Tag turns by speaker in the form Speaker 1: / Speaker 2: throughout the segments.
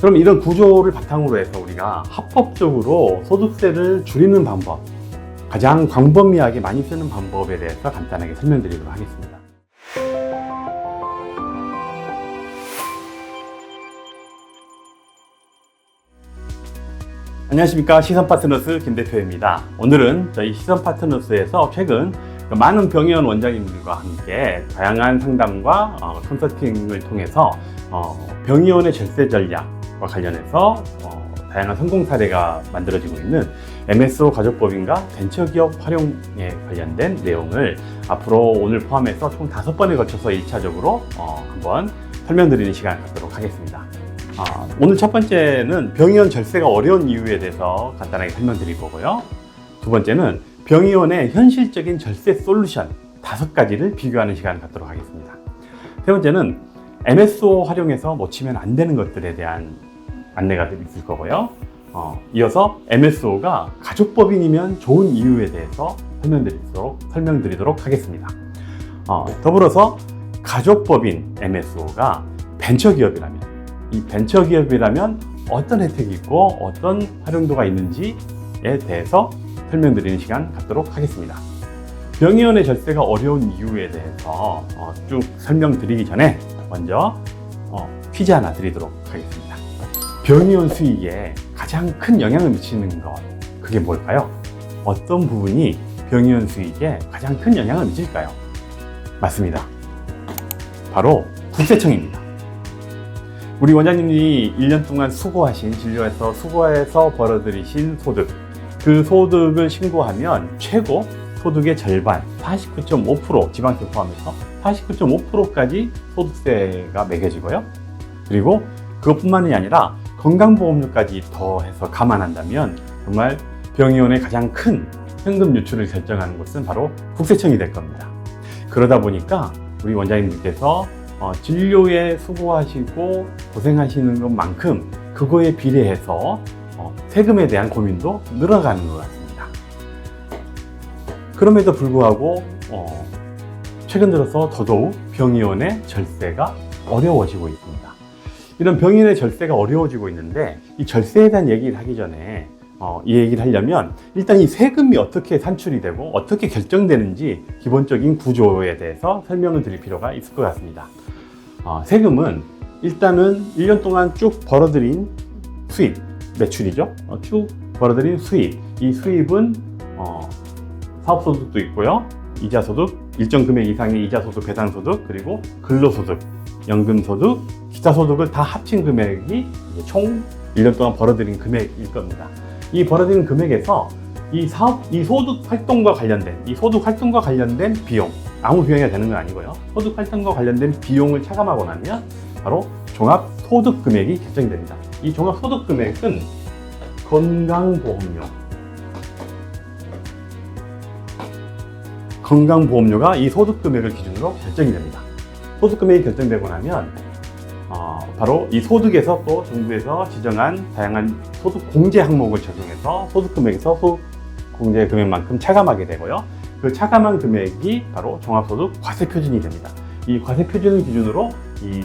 Speaker 1: 그럼 이런 구조를 바탕으로 해서 우리가 합법적으로 소득세를 줄이는 방법, 가장 광범위하게 많이 쓰는 방법에 대해서 간단하게 설명드리도록 하겠습니다. 안녕하십니까, 시선파트너스 김 대표입니다. 오늘은 저희 시선파트너스에서 최근 많은 병의원 원장님들과 함께 다양한 상담과 컨설팅을 통해서 병의원의 절세 전략과 관련해서 다양한 성공 사례가 만들어지고 있는 MSO 가족법인과 벤처기업 활용에 관련된 내용을 앞으로 오늘 포함해서 총 5번에 걸쳐서 1차적으로 한번 설명드리는 시간을 갖도록 하겠습니다. 오늘 첫 번째는 병의원 절세가 어려운 이유에 대해서 간단하게 설명드릴 거고요. 두 번째는 병의원의 현실적인 절세 솔루션 5가지를 비교하는 시간을 갖도록 하겠습니다. 세 번째는 MSO 활용해서 놓치면 안 되는 것들에 대한 안내가 있을 거고요. 이어서 MSO가 가족법인이면 좋은 이유에 대해서 설명드리도록 하겠습니다. 더불어서 가족법인 MSO가 벤처기업이라면, 이 벤처기업이라면 어떤 혜택이 있고 어떤 활용도가 있는지에 대해서 설명드리는 시간 갖도록 하겠습니다. 병의원의 절세가 어려운 이유에 대해서 쭉 설명드리기 전에 먼저 퀴즈 하나 드리도록 하겠습니다. 병의원 수익에 가장 큰 영향을 미치는 것, 그게 뭘까요? 어떤 부분이 병의원 수익에 가장 큰 영향을 미칠까요? 맞습니다. 바로 국세청입니다. 우리 원장님이 1년 동안 진료해서 수고해서 벌어들이신 소득, 그 소득을 신고하면 최고 소득의 절반, 49.5%, 지방세 포함해서 49.5%까지 소득세가 매겨지고요. 그리고 그것뿐만이 아니라 건강보험료까지 더해서 감안한다면 정말 병의원의 가장 큰 현금 유출을 결정하는 곳은 바로 국세청이 될 겁니다. 그러다 보니까 우리 원장님들께서 진료에 수고하시고 고생하시는 것만큼 그거에 비례해서 세금에 대한 고민도 늘어가는 것 같습니다. 그럼에도 불구하고 최근 들어서 더더욱 병의원의 절세가 어려워지고 있습니다. 이런 병의원의 절세가 어려워지고 있는데, 이 절세에 대한 얘기를 하기 전에 이 얘기를 하려면 일단 이 세금이 어떻게 산출이 되고 어떻게 결정되는지 기본적인 구조에 대해서 설명을 드릴 필요가 있을 것 같습니다. 세금은 일단은 1년 동안 쭉 벌어들인 수입, 매출이죠. 쭉 벌어들인 수입, 이 수입은 사업소득도 있고요, 이자소득, 일정 금액 이상의 이자소득, 배당소득, 그리고 근로소득, 연금소득, 기타소득을 다 합친 금액이 총 1년 동안 벌어들인 금액일 겁니다. 이 벌어들인 금액에서 이 소득 활동과 관련된 비용, 아무 비용이 되는 건 아니고요. 소득 활동과 관련된 비용을 차감하고 나면 바로 종합소득금액이 결정됩니다. 이 종합소득금액은 건강보험료가 이 소득금액을 기준으로 결정이 됩니다. 소득금액이 결정되고 나면 바로 이 소득에서 또 정부에서 지정한 다양한 소득공제 항목을 적용해서 소득금액에서 소득공제 금액만큼 차감하게 되고요. 그 차감한 금액이 바로 종합소득 과세표준이 됩니다. 이 과세표준을 기준으로 이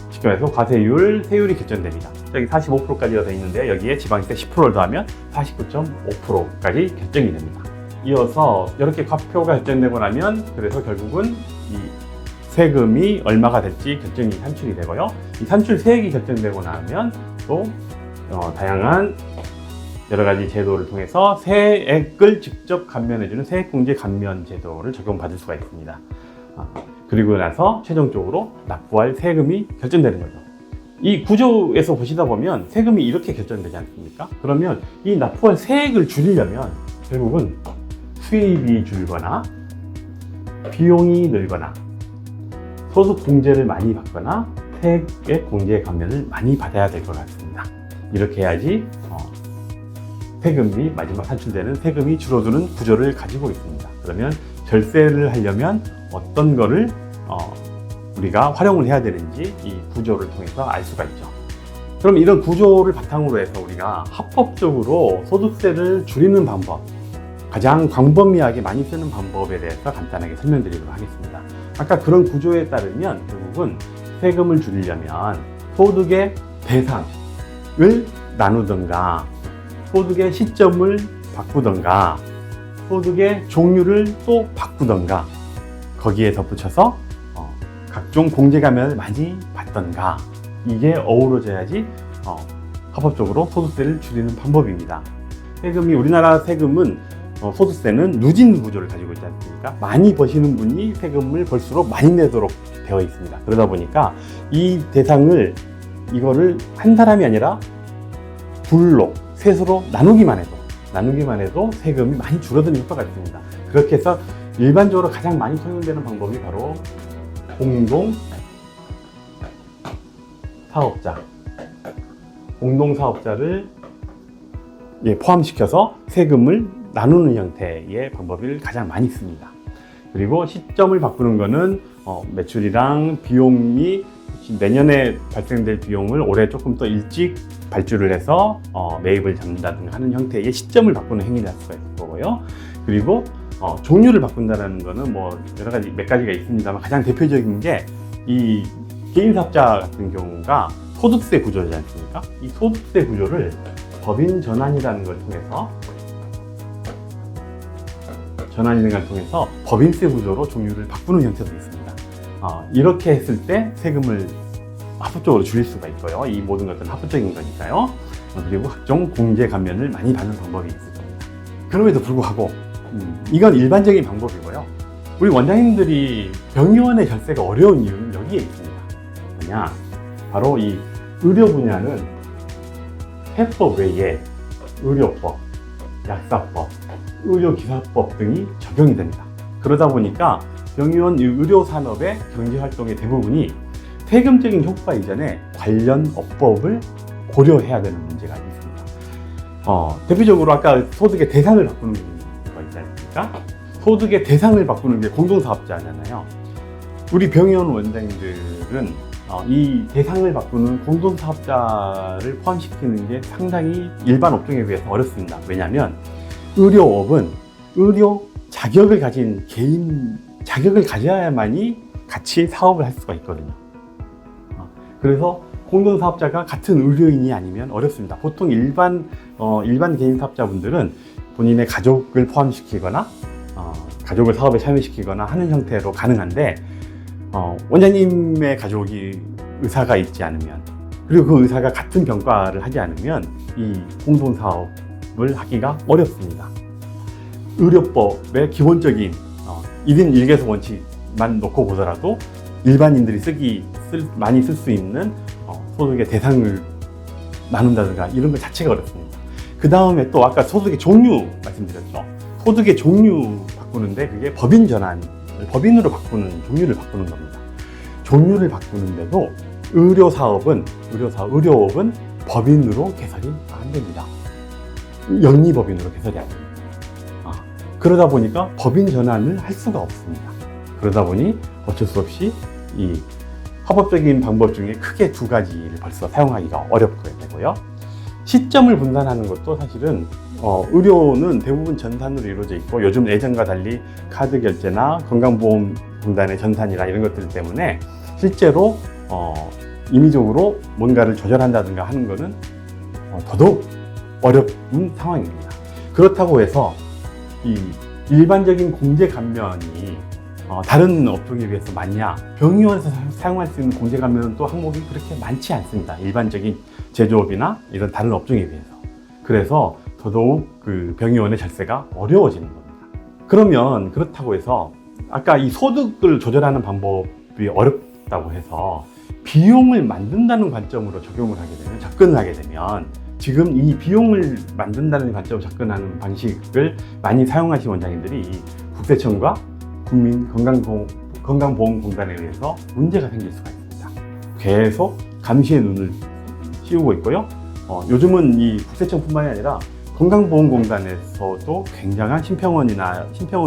Speaker 1: 쉽게 말해서 과세율, 세율이 결정됩니다. 여기 45%까지 되어 있는데 여기에 지방세 10%를 더하면 49.5%까지 결정이 됩니다. 이어서 이렇게 과표가 결정되고 나면 그래서 결국은 이 세금이 얼마가 될지 결정이 산출이 되고요. 이 산출 세액이 결정되고 나면 또 다양한 여러 가지 제도를 통해서 세액을 직접 감면해주는 세액공제 감면 제도를 적용받을 수가 있습니다. 그리고 나서 최종적으로 납부할 세금이 결정되는 거죠. 이 구조에서 보시다 보면 세금이 이렇게 결정되지 않습니까? 그러면 이 납부할 세액을 줄이려면 결국은 수입이 줄거나 비용이 늘거나 소득 공제를 많이 받거나 세액의 공제 감면을 많이 받아야 될 것 같습니다. 이렇게 해야지 세금이 마지막 산출되는 세금이 줄어드는 구조를 가지고 있습니다. 그러면 절세를 하려면 어떤 거를 우리가 활용을 해야 되는지 이 구조를 통해서 알 수가 있죠. 그럼 이런 구조를 바탕으로 해서 우리가 합법적으로 소득세를 줄이는 방법, 가장 광범위하게 많이 쓰는 방법에 대해서 간단하게 설명드리도록 하겠습니다. 아까 그런 구조에 따르면 결국은 세금을 줄이려면 소득의 대상을 나누든가 소득의 시점을 바꾸든가 소득의 종류를 또 바꾸든가 거기에 덧붙여서 각종 공제감면을 많이 받던가 이게 어우러져야지 합법적으로 소득세를 줄이는 방법입니다. 우리나라 세금은 소득세는 누진 구조를 가지고 있지 않습니까? 많이 버시는 분이 세금을 벌수록 많이 내도록 되어 있습니다. 그러다 보니까 이 대상을 이거를 한 사람이 아니라 둘로 셋으로 나누기만 해도 세금이 많이 줄어드는 효과가 있습니다. 그렇게 해서 일반적으로 가장 많이 통용되는 방법이 바로 공동사업자를 포함시켜서 세금을 나누는 형태의 방법을 가장 많이 씁니다. 그리고 시점을 바꾸는 거는 매출이랑 비용이 내년에 발생될 비용을 올해 조금 더 일찍 발주를 해서 매입을 잡는다든가 하는 형태의 시점을 바꾸는 행위를 할 수가 있을 거고요. 그리고 종류를 바꾼다는 거는 몇 가지가 있습니다만 가장 대표적인 게 이 개인사업자 같은 경우가 소득세 구조지 않습니까? 이 소득세 구조를 법인 전환이라는 걸 통해서 법인세 구조로 종류를 바꾸는 형태도 있습니다. 이렇게 했을 때 세금을 합법적으로 줄일 수가 있고요. 이 모든 것들은 합법적인 거니까요. 그리고 각종 공제 감면을 많이 받는 방법이 있을 겁니다. 그럼에도 불구하고 이건 일반적인 방법이고요. 우리 원장님들이 병의원의 절세가 어려운 이유는 여기에 있습니다. 뭐냐? 바로 이 의료 분야는 해법 외에 의료법, 약사법, 의료기사법 등이 적용이 됩니다. 그러다 보니까 병의원 의료산업의 경제활동의 대부분이 세금적인 효과 이전에 관련 업법을 고려해야 되는 문제가 있습니다. 대표적으로 아까 소득의 대상을 바꾸는 거 있지 않습니까? 소득의 대상을 바꾸는 게 공동사업자잖아요. 우리 병의원 원장님들은 이 대상을 바꾸는 공동사업자를 포함시키는 게 상당히 일반 업종에 비해서 어렵습니다. 왜냐하면 의료업은 의료 자격을 가진 개인 자격을 가져야만이 같이 사업을 할 수가 있거든요. 그래서 공동사업자가 같은 의료인이 아니면 어렵습니다. 보통 일반 개인 사업자분들은 본인의 가족을 포함시키거나 가족을 사업에 참여시키거나 하는 형태로 가능한데 원장님의 가족이 의사가 있지 않으면 그리고 그 의사가 같은 병과를 하지 않으면 이 공동사업을 하기가 어렵습니다. 의료법의 기본적인 1인 1개소 원칙만 놓고 보더라도 일반인들이 많이 쓸 수 있는 소득의 대상을 나눈다든가 이런 것 자체가 어렵습니다. 그 다음에 또 아까 소득의 종류 말씀드렸죠. 소득의 종류 바꾸는데 그게 법인으로 바꾸는 종류를 바꾸는 겁니다. 종류를 바꾸는데도 의료업은 법인으로 개설이 안 됩니다. 영리법인으로 개설이 안 됩니다. 그러다 보니까 법인 전환을 할 수가 없습니다. 그러다 보니 어쩔 수 없이 이 합법적인 방법 중에 크게 두 가지를 벌써 사용하기가 어렵게 되고요. 시점을 분산하는 것도 사실은 의료는 대부분 전산으로 이루어져 있고 요즘 예전과 달리 카드 결제나 건강보험공단의 전산이나 이런 것들 때문에 실제로 임의적으로 뭔가를 조절한다든가 하는 것은 더더욱 어려운 상황입니다. 그렇다고 해서 이 일반적인 공제 감면이 다른 업종에 비해서 많냐? 병의원에서 사용할 수 있는 공제 감면은 또 항목이 그렇게 많지 않습니다. 일반적인 제조업이나 이런 다른 업종에 비해서. 그래서 더더욱 그 병의원의 절세가 어려워지는 겁니다. 그러면 그렇다고 해서 아까 이 소득을 조절하는 방법이 어렵다고 해서 비용을 만든다는 관점으로 접근을 하게 되면 지금 이 비용을 만든다는 관점으로 접근하는 방식을 많이 사용하신 원장님들이 국세청과 국민건강보험공단에 의해서 문제가 생길 수가 있습니다. 계속 감시의 눈을 씌우고 있고요. 요즘은 이 국세청뿐만이 아니라 건강보험공단에서도 굉장한 심평원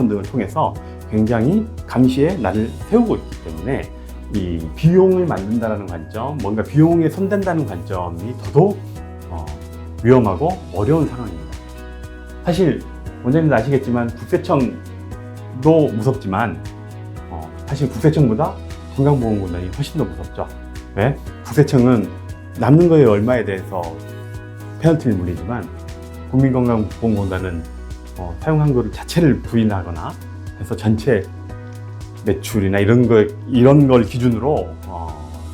Speaker 1: 등을 통해서 굉장히 감시의 날을 세우고 있기 때문에 이 비용을 만든다는 관점, 뭔가 비용에 손댄다는 관점이 더더욱 위험하고 어려운 상황입니다. 사실 원장님도 아시겠지만 국세청도 무섭지만 사실 국세청보다 건강보험공단이 훨씬 더 무섭죠. 왜? 국세청은 남는 거에 얼마에 대해서 페널티를 물리지만 국민건강보험공단은 사용한 거를 자체를 부인하거나 해서 전체 매출이나 이런 걸 기준으로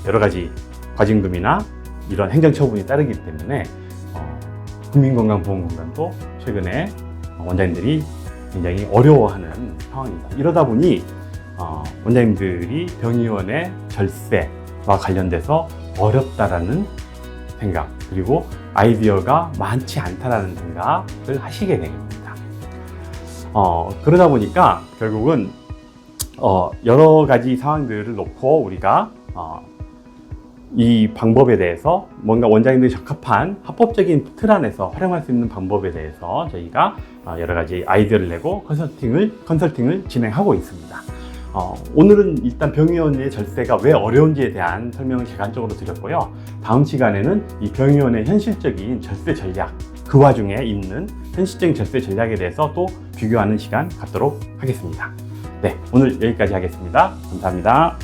Speaker 1: 여러 가지 과징금이나 이런 행정처분이 따르기 때문에 국민건강보험공단도 최근에 원장님들이 굉장히 어려워하는 상황입니다. 이러다 보니 원장님들이 병의원의 절세와 관련돼서 어렵다라는 생각, 그리고 아이디어가 많지 않다라는 생각을 하시게 됩니다. 그러다 보니까 결국은 여러 가지 상황들을 놓고 우리가 이 방법에 대해서 뭔가 원장님들이 적합한 합법적인 틀 안에서 활용할 수 있는 방법에 대해서 저희가 여러 가지 아이디어를 내고 컨설팅을 진행하고 있습니다. 오늘은 일단 병의원의 절세가 왜 어려운지에 대한 설명을 객관적으로 드렸고요. 다음 시간에는 이 병의원의 현실적인 절세 전략, 그 와중에 있는 현실적인 절세 전략에 대해서 또 비교하는 시간 갖도록 하겠습니다. 네, 오늘 여기까지 하겠습니다. 감사합니다.